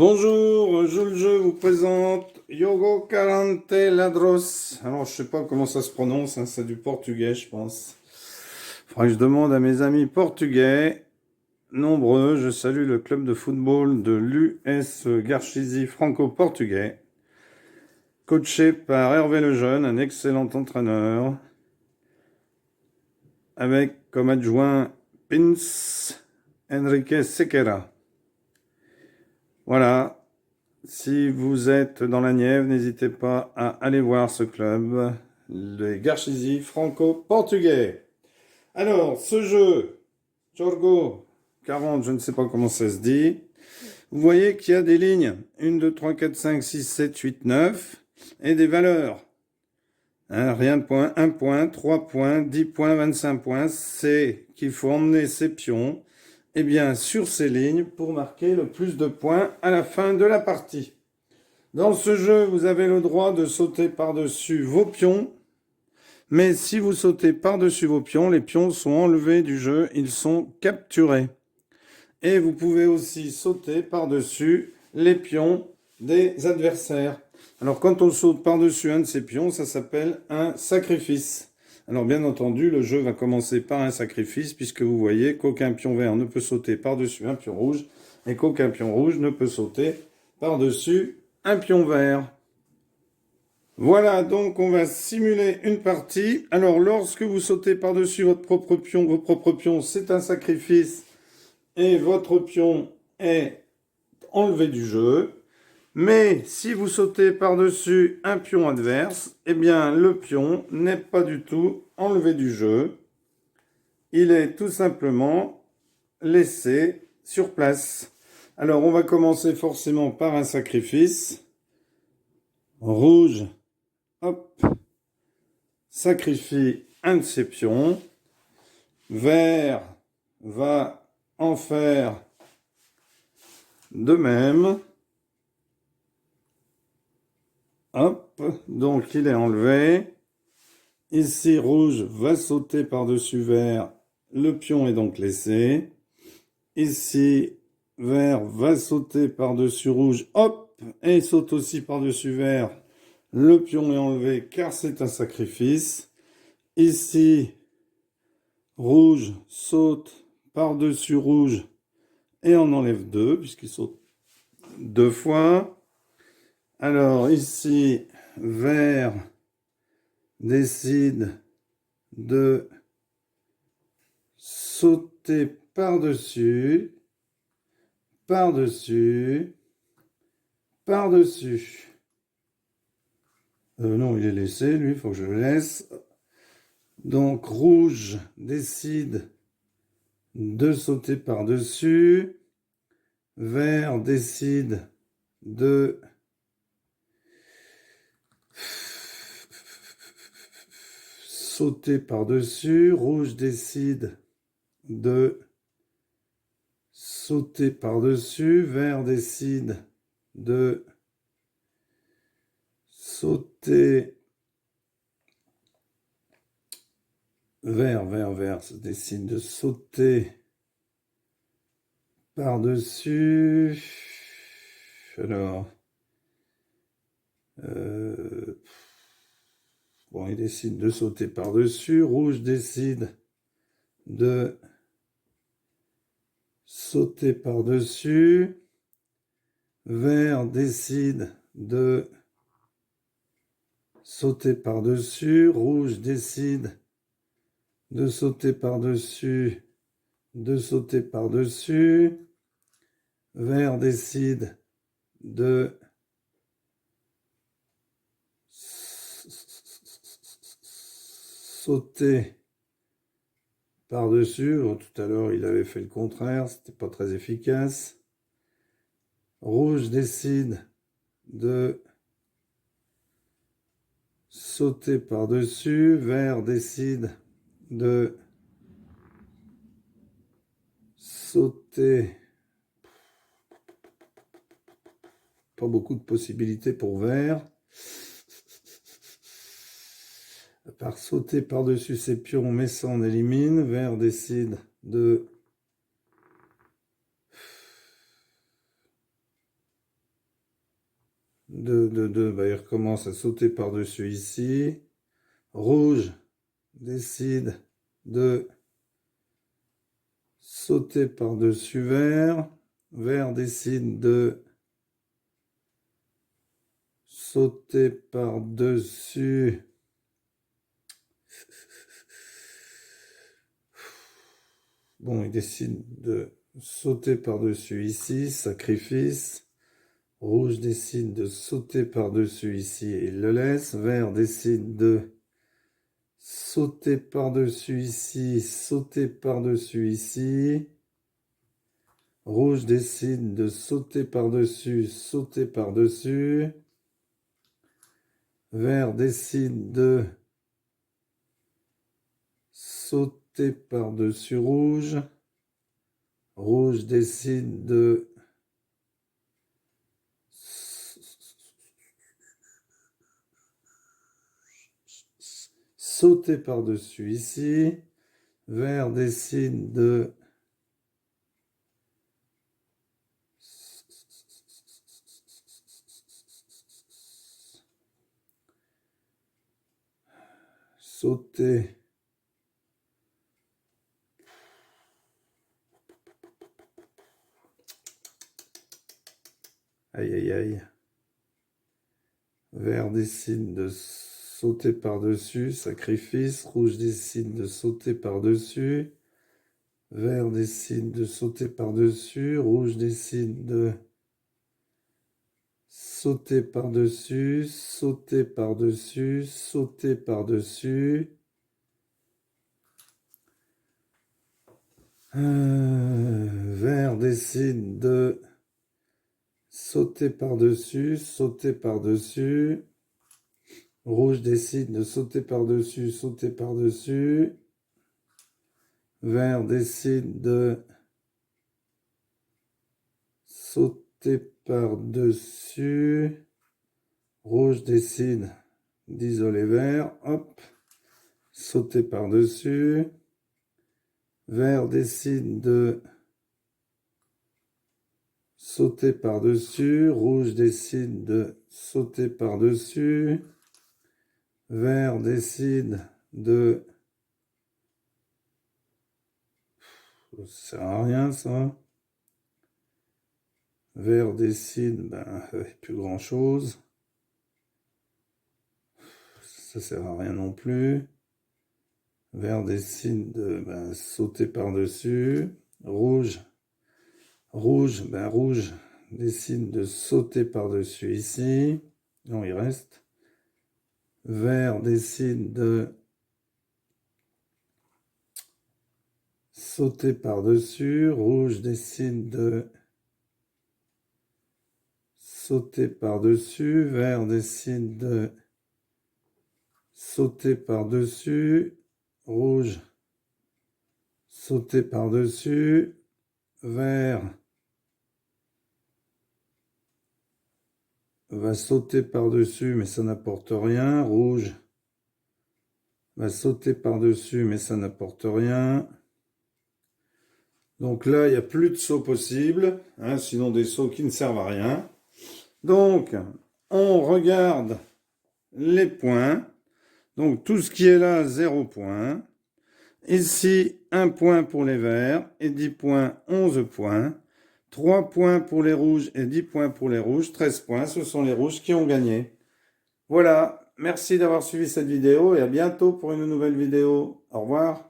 Bonjour, je vous présente Yogo Carante Ladros. Alors, je sais pas comment ça se prononce, hein, c'est du portugais, je pense. Faudrait que je demande à mes amis portugais. Nombreux, je salue le club de football de l'US Garchizy franco-portugais, coaché par Hervé Lejeune, un excellent entraîneur, avec comme adjoint Pins Enrique Sequeira. Voilà. Si vous êtes dans la Nièvre, n'hésitez pas à aller voir ce club, les Garchizy franco-portugais. Alors, ce jeu, Jorgo 40, je ne sais pas comment ça se dit. Vous voyez qu'il y a des lignes 1, 2, 3, 4, 5, 6, 7, 8, 9 et des valeurs. Hein, rien de point, 1 point, 3 points, 10 points, 25 points. C'est qu'il faut emmener ces pions sur ces lignes pour marquer le plus de points à la fin de la partie. Dans ce jeu, vous avez le droit de sauter par-dessus vos pions, mais si vous sautez par-dessus vos pions, les pions sont enlevés du jeu, ils sont capturés. Et vous pouvez aussi sauter par-dessus les pions des adversaires. Alors quand on saute par-dessus un de ces pions, ça s'appelle un sacrifice. Alors bien entendu, le jeu va commencer par un sacrifice, puisque vous voyez qu'aucun pion vert ne peut sauter par-dessus un pion rouge, et qu'aucun pion rouge ne peut sauter par-dessus un pion vert. Voilà, donc on va simuler une partie. Alors, lorsque vous sautez par-dessus votre propre pion, vos propres pions, c'est un sacrifice et votre pion est enlevé du jeu. Mais si vous sautez par-dessus un pion adverse, eh bien, le pion n'est pas du tout enlevé du jeu. Il est tout simplement laissé sur place. Alors, on va commencer forcément par un sacrifice. Rouge, hop, sacrifie un de ses pions. Vert va en faire de même. Hop, donc il est enlevé. Ici, rouge va sauter par-dessus vert. Le pion est donc laissé. Ici, vert va sauter par-dessus rouge. Hop, et il saute aussi par-dessus vert. Le pion est enlevé car c'est un sacrifice. Ici, rouge saute par-dessus rouge et on enlève 2 puisqu'il saute 2 fois. Alors ici, vert décide de sauter par-dessus, par-dessus, par-dessus. Non, il est laissé, lui, il faut que je le laisse. Donc rouge décide de sauter par-dessus. Vert décide de sauter par-dessus. Rouge décide de sauter par-dessus. Vert décide de sauter. Vert décide de sauter par-dessus. Alors, bon, il décide de sauter par-dessus. Rouge décide de sauter par-dessus. Vert décide de sauter par-dessus. Rouge décide de sauter par-dessus. De sauter par-dessus. Vert décide de sauter par-dessus. Tout à l'heure, il avait fait le contraire, c'était pas très efficace. Rouge décide de sauter par-dessus. Vert décide de sauter. Pas beaucoup de possibilités pour vert. À part sauter par-dessus ses pions, mais ça on élimine. Vert décide de bah, il recommence à sauter par-dessus ici. Rouge décide de sauter par-dessus vert. Vert décide de sauter par-dessus. Bon, il décide de sauter par-dessus ici, sacrifice. Rouge décide de sauter par-dessus ici et il le laisse. Vert décide de sauter par-dessus ici, sauter par-dessus ici. Rouge décide de sauter par-dessus, sauter par-dessus. Vert décide de sauter par-dessus rouge. Rouge décide de sauter par-dessus ici. Vert décide de sauter. Aïe, aïe, aïe. Vert décide de sauter par-dessus, sacrifice. Rouge décide de sauter par-dessus. Vert décide de sauter par-dessus. Rouge décide de sauter par-dessus, sauter par-dessus, sauter par-dessus. Vert décide de sauter par-dessus, sauter par-dessus. Rouge décide de sauter par-dessus, sauter par-dessus. Vert décide de sauter par-dessus. Rouge décide d'isoler vert. Hop. Sauter par-dessus. Vert décide de sauter par-dessus. Rouge décide de sauter par-dessus. Vert décide de... Ça sert à rien, ça. Vert décide, ben, plus grand-chose. Ça sert à rien non plus. Vert décide de sauter par-dessus. Rouge décide de sauter par-dessus ici. Non, il reste. Vert décide de sauter par-dessus. Rouge décide de sauter par-dessus. Vert décide de sauter par-dessus. Rouge, sauter par-dessus. Vert va sauter par-dessus, mais ça n'apporte rien. Rouge va sauter par-dessus, mais ça n'apporte rien. Donc là, il n'y a plus de sauts possibles, hein, sinon des sauts qui ne servent à rien. Donc, on regarde les points. Donc, tout ce qui est là, 0 points. Ici, 1 point pour les verts et 10 points, 11 points. 3 points pour les rouges et 10 points pour les rouges, 13 points. Ce sont les rouges qui ont gagné. Voilà, merci d'avoir suivi cette vidéo et à bientôt pour une nouvelle vidéo. Au revoir.